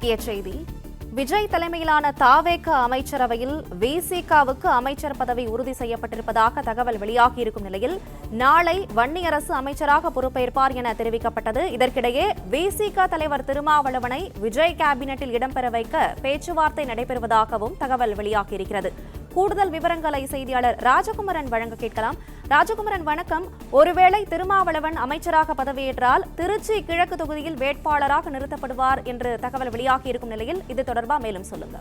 முக்கிய செய்தி. விஜய் தலைமையிலான தாவேக அமைச்சரவையில் விசிகாவுக்கு அமைச்சர் பதவி உறுதி செய்யப்பட்டிருப்பதாக தகவல் வெளியாகியிருக்கும் நிலையில் நாளை வன்னியரசு அமைச்சராக பொறுப்பேற்பார் என தெரிவிக்கப்பட்டது. இதற்கிடையே விசிக தலைவர் திருமாவளவனை விஜய் கேபினெட்டில் இடம்பெற வைக்க பேச்சுவார்த்தை நடைபெறுவதாகவும் தகவல் வெளியாகியிருக்கிறது. கூடுதல் விவரங்களை செய்தியாளர் ராஜகுமரன் வழங்க கேட்கலாம். ராஜகுமரன், வணக்கம். ஒருவேளை திருமாவளவன் அமைச்சராக பதவியேற்றால் திருச்சி கிழக்கு தொகுதியில் வேட்பாளராக நிறுத்தப்படுவார் என்று தகவல் வெளியாகியிருக்கும் நிலையில் இது தொடர்பாக மேலும் சொல்லுங்க.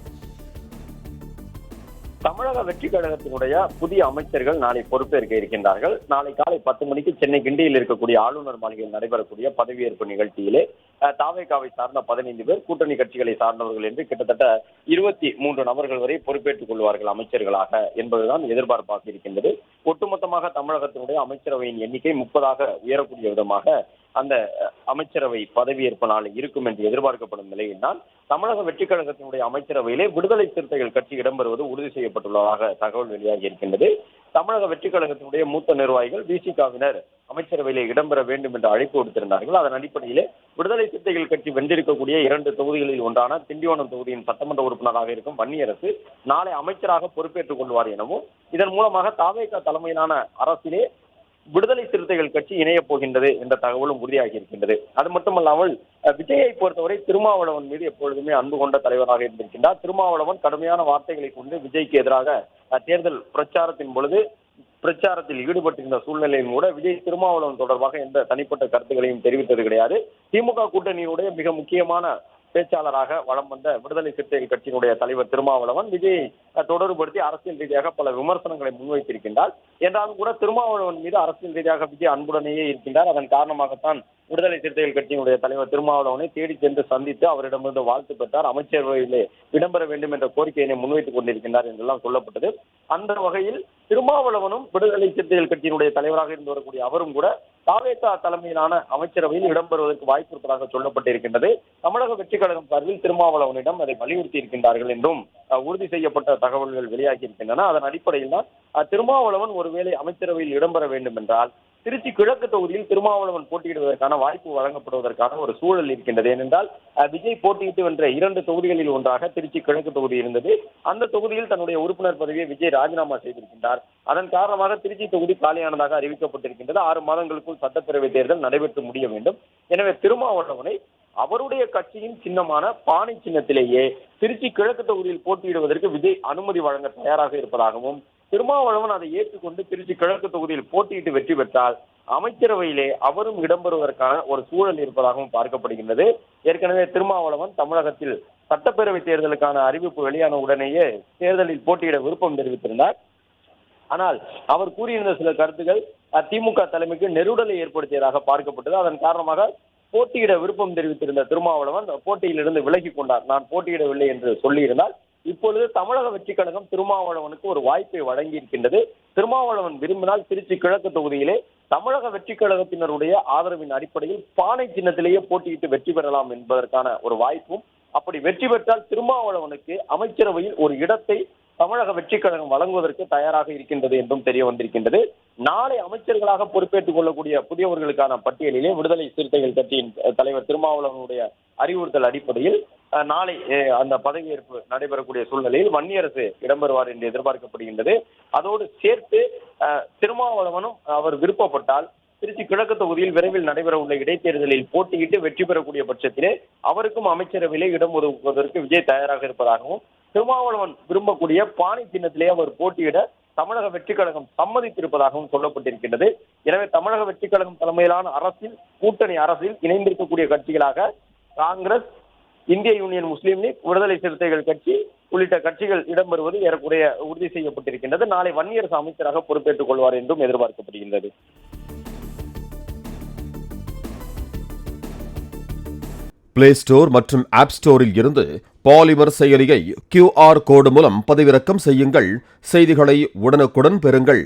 தமிழக வெற்றி கழகத்தினுடைய புதிய அமைச்சர்கள் நாளை பொறுப்பேற்க இருக்கின்றார்கள். நாளை காலை 10 மணிக்கு சென்னை கிண்டியில் இருக்கக்கூடிய ஆளுநர் மாளிகையில் நடைபெறக்கூடிய பதவியேற்பு நிகழ்ச்சியிலே தாவேகாவை சார்ந்த 15 பேர், கூட்டணி கட்சிகளை சார்ந்தவர்கள் என்று கிட்டத்தட்ட 23 நபர்கள் வரை பொறுப்பேற்றுக் கொள்வார்கள் அமைச்சர்களாக என்பதுதான் எதிர்பார்ப்பாக இருக்கின்றது. ஒட்டுமொத்தமாக தமிழகத்தினுடைய அமைச்சரவையின் எண்ணிக்கை 30ஆக உயரக்கூடிய விதமாக அந்த அமைச்சரவை பதவியேற்பு நாள் இருக்கும் என்று எதிர்பார்க்கப்படும் நிலையில் தான் தமிழக வெற்றி கழகத்தினுடைய அமைச்சரவையிலே விடுதலை சிறுத்தைகள் கட்சி இடம்பெறுவது உறுதி செய்யப்பட்டுள்ளதாக தகவல் வெளியாகி இருக்கின்றது. தமிழக வெற்றி கழகத்தினுடைய மூத்த நிர்வாகிகள் விசிகாவினர் அமைச்சரவையிலே இடம்பெற வேண்டும் என்று அழைப்பு விடுத்திருந்தார்கள். அதன் அடிப்படையிலே விடுதலை சிறுத்தைகள் கட்சி வென்றிருக்கக்கூடிய 2 தொகுதிகளில் ஒன்றான திண்டிவனம் தொகுதியின் சட்டமன்ற உறுப்பினராக இருக்கும் வன்னியரசு நாளை அமைச்சராக பொறுப்பேற்றுக் கொள்வார் எனவும், இதன் மூலமாக தாவேகா தலைமையிலான அரசிலே விடுதலை சிறுத்தைகள் கட்சி இணையப் போகின்றது என்ற தகவலும் உறுதியாகி இருக்கின்றது. அது மட்டுமல்லாமல் விஜயை பொறுத்தவரை திருமாவளவன் மீது எப்பொழுதுமே அன்பு கொண்ட தலைவராக இருந்திருக்கின்றார். திருமாவளவன் கடுமையான வார்த்தைகளை கொண்டு விஜய்க்கு எதிராக தேர்தல் பிரச்சாரத்தின் பொழுது பிரச்சாரத்தில் ஈடுபட்டிருந்த சூழ்நிலையும் கூட விஜய் திருமாவளவன் தொடர்பாக எந்த தனிப்பட்ட கருத்துக்களையும் தெரிவித்தது கிடையாது. திமுக கூட்டணியுடைய மிக முக்கியமான பேச்சாளராக வலம் வந்த விடுதலை சிறுத்தைகள் கட்சியினுடைய தலைவர் திருமாவளவன் விஜயை தொடர்புபடுத்தி அரசியல் ரீதியாக பல விமர்சனங்களை முன்வைத்திருக்கின்றார். என்றாலும் கூட திருமாவளவன் மீது அரசியல் ரீதியாக விஜய் அன்புடனேயே இருக்கின்றார். அதன் காரணமாகத்தான் விடுதலை சிறுத்தைகள் கட்சியினுடைய தலைவர் திருமாவளவனை தேடி சென்று சந்தித்து அவரிடமிருந்து வாழ்த்து பெற்றார். அமைச்சரவையிலே இடம்பெற வேண்டும் என்ற கோரிக்கையினை முன்வைத்துக் கொண்டிருக்கின்றார் என்றெல்லாம் சொல்லப்பட்டது. அந்த வகையில் திருமாவளவனும் விடுதலை சிறுத்தைகள் கட்சியினுடைய தலைவராக இருந்து வரக்கூடிய அவரும் கூட தாவேகா தலைமையிலான அமைச்சரவையில் இடம்பெறுவதற்கு வாய்ப்பு இருப்பதாக சொல்லப்பட்டிருக்கின்றது. தமிழக வெற்றி கழகம் சார்பில் திருமாவளவனிடம் அதை வலியுறுத்தி இருக்கின்றார்கள் என்றும் உறுதி செய்யப்பட்ட தகவல்கள் வெளியாகி இருக்கின்றன. அதன் அடிப்படையில் தான் திருமாவளவன் ஒருவேளை அமைச்சரவையில் இடம்பெற வேண்டும் என்றால் திருச்சி கிழக்கு தொகுதியில் திருமாவளவன் போட்டியிடுவதற்கான வாய்ப்பு வழங்கப்படுவதற்கான ஒரு சூழல் இருக்கின்றது. ஏனென்றால் விஜய் போட்டியிட்டு வென்ற 2 தொகுதிகளில் ஒன்றாக திருச்சி கிழக்கு தொகுதி இருந்தது. அந்த தொகுதியில் தன்னுடைய உறுப்பினர் பதவியை விஜய் ராஜினாமா செய்திருக்கின்றார். அதன் காரணமாக திருச்சி தொகுதி காலியானதாக அறிவிக்கப்பட்டிருக்கின்றது. 6 மாதங்களுக்குள் சட்டப்பேரவை தேர்தல் நடைபெற்று முடிய வேண்டும். எனவே திருமாவளவனை அவருடைய கட்சியின் சின்னமான பானை சின்னத்திலேயே திருச்சி கிழக்கு தொகுதியில் போட்டியிடுவதற்கு விஜய் அனுமதி வழங்க தயாராக இருப்பதாகவும், திருமாவளவன் அதை ஏற்றுக்கொண்டு திருச்சி கிழக்கு தொகுதியில் போட்டியிட்டு வெற்றி பெற்றால் அமைச்சரவையிலே அவரும் இடம்பெறுவதற்கான ஒரு சூழல் இருப்பதாகவும் பார்க்கப்படுகின்றது. ஏற்கனவே திருமாவளவன் தமிழகத்தில் சட்டப்பேரவை தேர்தலுக்கான அறிவிப்பு வெளியான உடனேயே தேர்தலில் போட்டியிட விருப்பம் தெரிவித்திருந்தார். ஆனால் அவர் கூறியிருந்த சில கருத்துக்கள் திமுக தலைமைக்கு நெருடலை ஏற்படுத்தியதாக பார்க்கப்பட்டது. அதன் காரணமாக போட்டியிட விருப்பம் தெரிவித்திருந்த திருமாவளவன் போட்டியிலிருந்து விலகி கொண்டார். நான் போட்டியிடவில்லை என்று சொல்லியிருந்தால் இப்பொழுது தமிழக வெற்றி கழகம் திருமாவளவனுக்கு ஒரு வாய்ப்பை வழங்கி இருக்கின்றது. திருமாவளவன் விரும்பினால் திருச்சி கிழக்கு தொகுதியிலே தமிழக வெற்றி கழகத்தினருடைய ஆதரவின் அடிப்படையில் பானை சின்னத்திலேயே போட்டியிட்டு வெற்றி பெறலாம் என்பதற்கான ஒரு வாய்ப்பும், அப்படி வெற்றி பெற்றால் திருமாவளவனுக்கு அமைச்சரவையில் ஒரு இடத்தை தமிழக வெற்றி கழகம் வழங்குவதற்கு தயாராக இருக்கின்றது என்றும் தெரிய வந்திருக்கின்றது. நாளை அமைச்சர்களாக பொறுப்பேற்றுக் கொள்ளக்கூடிய புதியவர்களுக்கான பட்டியலிலே விடுதலை சிறுத்தைகள் கட்சியின் தலைவர் திருமாவளவனுடைய அறிவுறுத்தல் அடிப்படையில் நாளை அந்த பதவியேற்பு நடைபெறக்கூடிய சூழ்நிலையில் வன்னியரசு இடம்பெறுவார் என்று எதிர்பார்க்கப்படுகின்றது. அதோடு சேர்த்து திருமாவளவனும் அவர் விருப்பப்பட்டால் திருச்சி கிழக்கு தொகுதியில் விரைவில் நடைபெற உள்ள இடைத்தேர்தலில் போட்டியிட்டு வெற்றி பெறக்கூடிய பட்சத்திலே அவருக்கும் அமைச்சரவையிலே இடம் ஒதுக்குவதற்கு விஜய் தயாராக இருப்பதாகவும், திருமாவளவன் விரும்பக்கூடிய பானை சின்னத்திலே அவர் போட்டியிட தமிழக வெற்றி கழகம் சம்மதித்திருப்பதாகவும் சொல்லப்பட்டிருக்கின்றது. எனவே தமிழக வெற்றி கழகம் தலைமையிலான அரசில், கூட்டணி அரசில் இணைந்திருக்கக்கூடிய கட்சிகளாக காங்கிரஸ், இந்திய யூனியன் முஸ்லீம் லீக், விடுதலை சிறுத்தைகள் கட்சி உள்ளிட்ட கட்சிகள் இடம்பெறுவது ஏறக்குறைய உறுதி செய்யப்பட்டிருக்கின்றது. நாளை வன்னியரசு அமைச்சராக பொறுப்பேற்றுக் கொள்வார் என்றும் எதிர்பார்க்கப்படுகின்றது. பிளே ஸ்டோர் மற்றும் ஆப் ஸ்டோரில் இருந்து பாலிமர் செயலியை QR கோடு மூலம் பதிவிறக்கம் செய்யுங்கள். செய்திகளை உடனுக்குடன் பெறுங்கள்.